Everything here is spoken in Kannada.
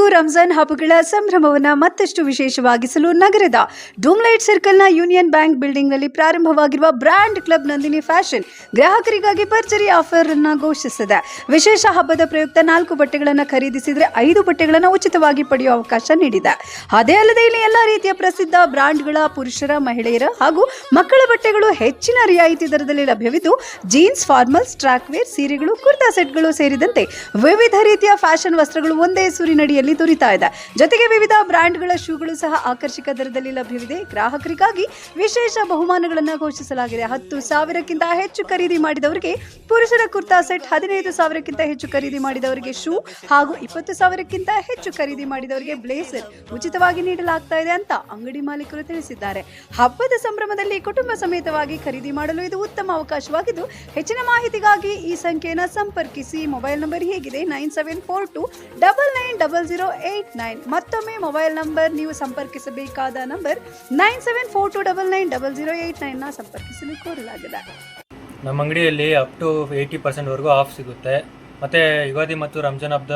ಹಾಗೂ ರಂಜಾನ್ ಹಬ್ಬಗಳ ಸಂಭ್ರಮವನ್ನು ಮತ್ತಷ್ಟು ವಿಶೇಷವಾಗಿಸಲು ನಗರದ ಡೂಮ್ಲೈಟ್ ಸರ್ಕಲ್ನ ಯೂನಿಯನ್ ಬ್ಯಾಂಕ್ ಬಿಲ್ಡಿಂಗ್ನಲ್ಲಿ ಪ್ರಾರಂಭವಾಗಿರುವ ಬ್ರ್ಯಾಂಡ್ ಕ್ಲಬ್ ನಂದಿನಿ ಫ್ಯಾಷನ್ ಗ್ರಾಹಕರಿಗಾಗಿ ಭರ್ಜರಿ ಆಫರ್ ಅನ್ನು ಘೋಷಿಸಿದೆ. ವಿಶೇಷ ಹಬ್ಬದ ಪ್ರಯುಕ್ತ 4 ಬಟ್ಟೆಗಳನ್ನು ಖರೀದಿಸಿದರೆ 5 ಬಟ್ಟೆಗಳನ್ನು ಉಚಿತವಾಗಿ ಪಡೆಯುವ ಅವಕಾಶ ನೀಡಿದೆ. ಅದೇ ಅಲ್ಲದೆ ಇಲ್ಲಿ ಎಲ್ಲ ರೀತಿಯ ಪ್ರಸಿದ್ಧ ಬ್ರ್ಯಾಂಡ್ಗಳ ಪುರುಷರ, ಮಹಿಳೆಯರ ಹಾಗೂ ಮಕ್ಕಳ ಬಟ್ಟೆಗಳು ಹೆಚ್ಚಿನ ರಿಯಾಯಿತಿ ದರದಲ್ಲಿ ಲಭ್ಯವಿದ್ದು, ಜೀನ್ಸ್, ಫಾರ್ಮಲ್ಸ್, ಟ್ರ್ಯಾಕ್ ವೇರ್, ಸೀರೆಗಳು, ಕುರ್ತಾ ಸೆಟ್ಗಳು ಸೇರಿದಂತೆ ವಿವಿಧ ರೀತಿಯ ಫ್ಯಾಷನ್ ವಸ್ತ್ರಗಳು ಒಂದೇ ಸೂರಿನಡಿಯಲ್ಲಿ ದೊರೆಯುತ್ತಾ ಇದೆ. ಜೊತೆಗೆ ವಿವಿಧ ಬ್ರ್ಯಾಂಡ್ಗಳ ಶೂಗಳು ಸಹ ಆಕರ್ಷಕ ದರದಲ್ಲಿ ಲಭ್ಯವಿದೆ. ಗ್ರಾಹಕರಿಗಾಗಿ ವಿಶೇಷ ಬಹುಮಾನಗಳನ್ನು ಘೋಷಿಸಲಾಗಿದೆ. 10,000ಕ್ಕಿಂತ ಹೆಚ್ಚು ಖರೀದಿ ಮಾಡಿದವರಿಗೆ ಪುರುಷರ ಕುರ್ತಾ ಸೆಟ್, 15,000ಕ್ಕಿಂತ ಹೆಚ್ಚು ಖರೀದಿ ಮಾಡಿದವರಿಗೆ ಶೂ ಹಾಗೂ 20,000ಕ್ಕಿಂತ ಹೆಚ್ಚು ಖರೀದಿ ಮಾಡಿದವರಿಗೆ ಬ್ಲೇಸರ್ ಉಚಿತವಾಗಿ ನೀಡಲಾಗ್ತಾ ಇದೆ ಅಂತ ಅಂಗಡಿ ಮಾಲೀಕರು ತಿಳಿಸಿದ್ದಾರೆ. ಹಬ್ಬದ ಸಂಭ್ರಮದಲ್ಲಿ ಕುಟುಂಬ ಸಮೇತವಾಗಿ ಖರೀದಿ ಮಾಡಲು ಇದು ಉತ್ತಮ ಅವಕಾಶವಾಗಿದ್ದು, ಹೆಚ್ಚಿನ ಮಾಹಿತಿಗಾಗಿ ಈ ಸಂಖ್ಯೆಯನ್ನು ಸಂಪರ್ಕಿಸಿ. ಮೊಬೈಲ್ ನಂಬರ್ ಹೀಗಿದೆ: 9742990089. ಮತ್ತೊಮ್ಮೆ ಮೊಬೈಲ್ ನಂಬರ್, ನೀವು ಸಂಪರ್ಕಿಸಬೇಕಾದ ನಂಬರ್ 9742990089 ಸಂಪರ್ಕಿಸಲು ಕೋರಲಾಗಿದೆ. ನಮ್ಮ ಅಂಗಡಿಯಲ್ಲಿ ಅಪ್ ಟು 80% ವರೆಗೂ ಆಫ್ ಸಿಗುತ್ತೆ. ಮತ್ತು ಯುಗಾದಿ ಮತ್ತು ರಂಜಾನ್ ಹಬ್ಬದ